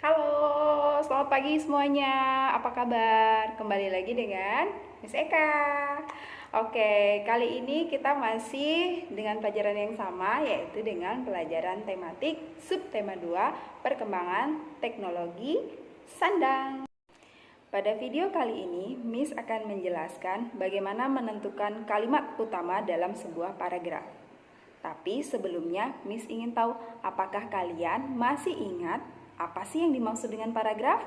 Halo, selamat pagi semuanya. Apa kabar? Kembali lagi dengan Miss Eka. Oke, kali ini kita masih dengan pelajaran yang sama, yaitu dengan pelajaran tematik subtema 2, perkembangan teknologi sandang. Pada video kali ini, Miss akan menjelaskan bagaimana menentukan kalimat utama dalam sebuah paragraf. Tapi sebelumnya, Miss ingin tahu apakah kalian masih ingat apa sih yang dimaksud dengan paragraf?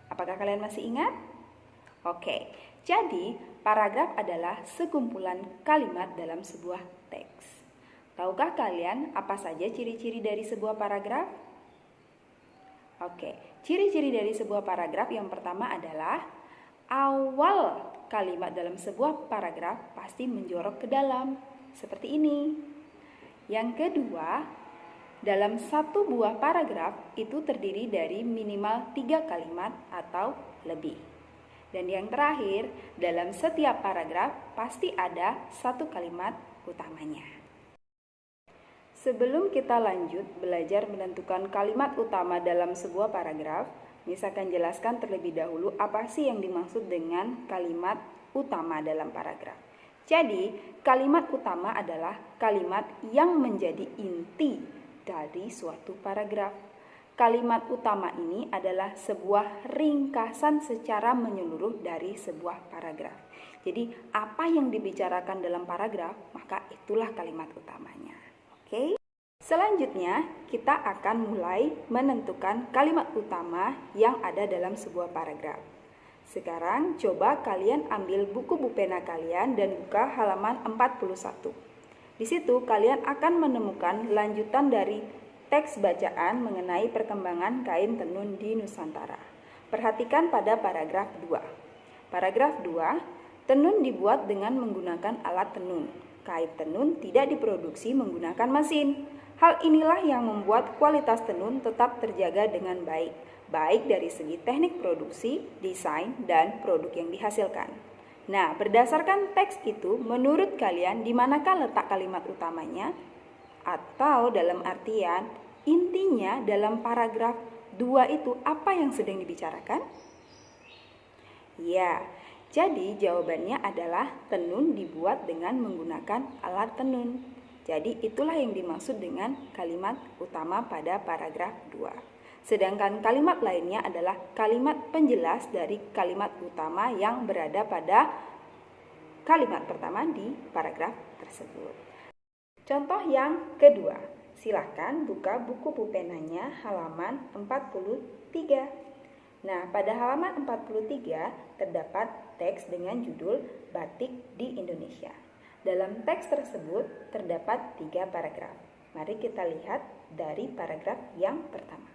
Apakah kalian masih ingat? Oke, jadi paragraf adalah sekumpulan kalimat dalam sebuah teks. Tahukah kalian apa saja ciri-ciri dari sebuah paragraf? Oke, ciri-ciri dari sebuah paragraf yang pertama adalah awal kalimat dalam sebuah paragraf pasti menjorok ke dalam, seperti ini. Yang kedua, dalam satu buah paragraf itu terdiri dari minimal 3 kalimat atau lebih. Dan yang terakhir, dalam setiap paragraf pasti ada satu kalimat utamanya. Sebelum kita lanjut belajar menentukan kalimat utama dalam sebuah paragraf, Miss akan jelaskan terlebih dahulu apa sih yang dimaksud dengan kalimat utama dalam paragraf. Jadi, kalimat utama adalah kalimat yang menjadi inti dari suatu paragraf. Kalimat utama ini adalah sebuah ringkasan secara menyeluruh dari sebuah paragraf. Jadi, apa yang dibicarakan dalam paragraf, maka itulah kalimat utamanya. Oke? Selanjutnya, kita akan mulai menentukan kalimat utama yang ada dalam sebuah paragraf. Sekarang, coba kalian ambil buku pena kalian dan buka halaman 41. Di situ kalian akan menemukan lanjutan dari teks bacaan mengenai perkembangan kain tenun di Nusantara. Perhatikan pada paragraf 2. Paragraf 2, tenun dibuat dengan menggunakan alat tenun. Kain tenun tidak diproduksi menggunakan mesin. Hal inilah yang membuat kualitas tenun tetap terjaga dengan baik, baik dari segi teknik produksi, desain, dan produk yang dihasilkan. Nah, berdasarkan teks itu, menurut kalian di manakah letak kalimat utamanya? Atau dalam artian, intinya dalam paragraf 2 itu apa yang sedang dibicarakan? Ya, jadi jawabannya adalah tenun dibuat dengan menggunakan alat tenun. Jadi itulah yang dimaksud dengan kalimat utama pada paragraf 2. Sedangkan kalimat lainnya adalah kalimat penjelas dari kalimat utama yang berada pada kalimat pertama di paragraf tersebut. Contoh yang kedua, silakan buka buku pulpenanya halaman 43. Nah, pada halaman 43 terdapat teks dengan judul Batik di Indonesia. Dalam teks tersebut terdapat 3 paragraf. Mari kita lihat dari paragraf yang pertama.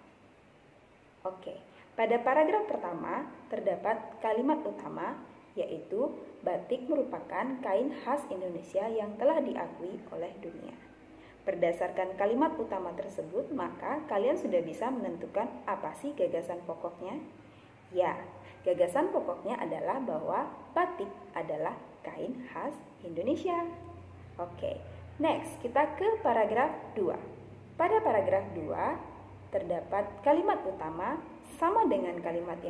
Oke, pada paragraf pertama terdapat kalimat utama yaitu batik merupakan kain khas Indonesia yang telah diakui oleh dunia. Berdasarkan kalimat utama tersebut, maka kalian sudah bisa menentukan apa sih gagasan pokoknya? Ya, gagasan pokoknya adalah bahwa batik adalah kain khas Indonesia. Oke, next kita ke paragraf 2. Pada paragraf 2 terdapat kalimat utama sama dengan paragraf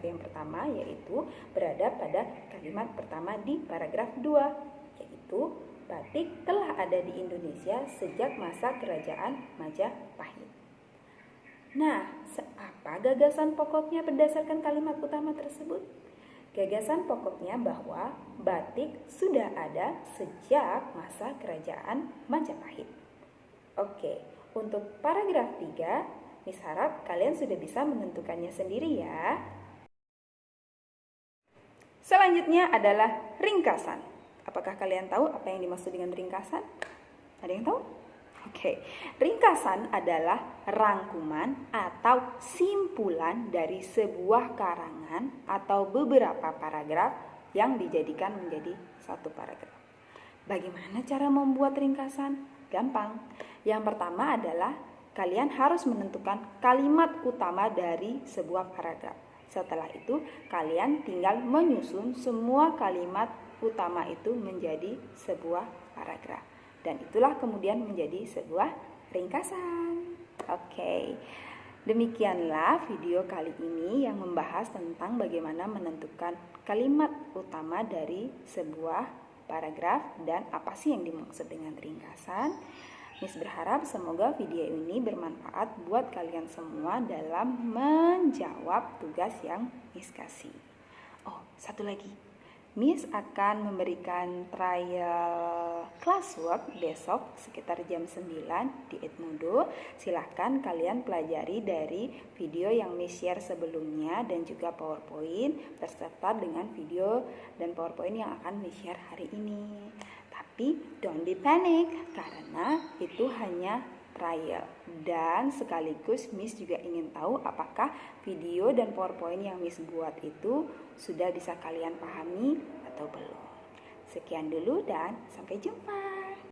yang pertama, yaitu berada pada kalimat pertama di paragraf 2, yaitu batik telah ada di Indonesia sejak masa kerajaan Majapahit. Nah, apa gagasan pokoknya berdasarkan kalimat utama tersebut? Gagasan pokoknya bahwa batik sudah ada sejak masa kerajaan Majapahit. Oke. Untuk paragraf 3, Miss harap kalian sudah bisa menentukannya sendiri ya. Selanjutnya adalah ringkasan. Apakah kalian tahu apa yang dimaksud dengan ringkasan? Ada yang tahu? Oke. Ringkasan adalah rangkuman atau simpulan dari sebuah karangan atau beberapa paragraf yang dijadikan menjadi satu paragraf. Bagaimana cara membuat ringkasan? Gampang. Yang pertama adalah kalian harus menentukan kalimat utama dari sebuah paragraf. Setelah itu, kalian tinggal menyusun semua kalimat utama itu menjadi sebuah paragraf. Dan itulah kemudian menjadi sebuah ringkasan. Oke. Demikianlah video kali ini yang membahas tentang bagaimana menentukan kalimat utama dari sebuah paragraf dan apa sih yang dimaksud dengan ringkasan. Miss berharap semoga video ini bermanfaat buat kalian semua dalam menjawab tugas yang Miss kasih. Oh, satu lagi. Miss akan memberikan trial classwork besok sekitar jam 9 di Edmodo. Silahkan kalian pelajari dari video yang Miss share sebelumnya dan juga PowerPoint beserta dengan video dan PowerPoint yang akan Miss share hari ini. Tapi don't be panic karena itu hanya trial dan sekaligus Miss juga ingin tahu apakah video dan PowerPoint yang Miss buat itu sudah bisa kalian pahami atau belum. Sekian dulu dan sampai jumpa.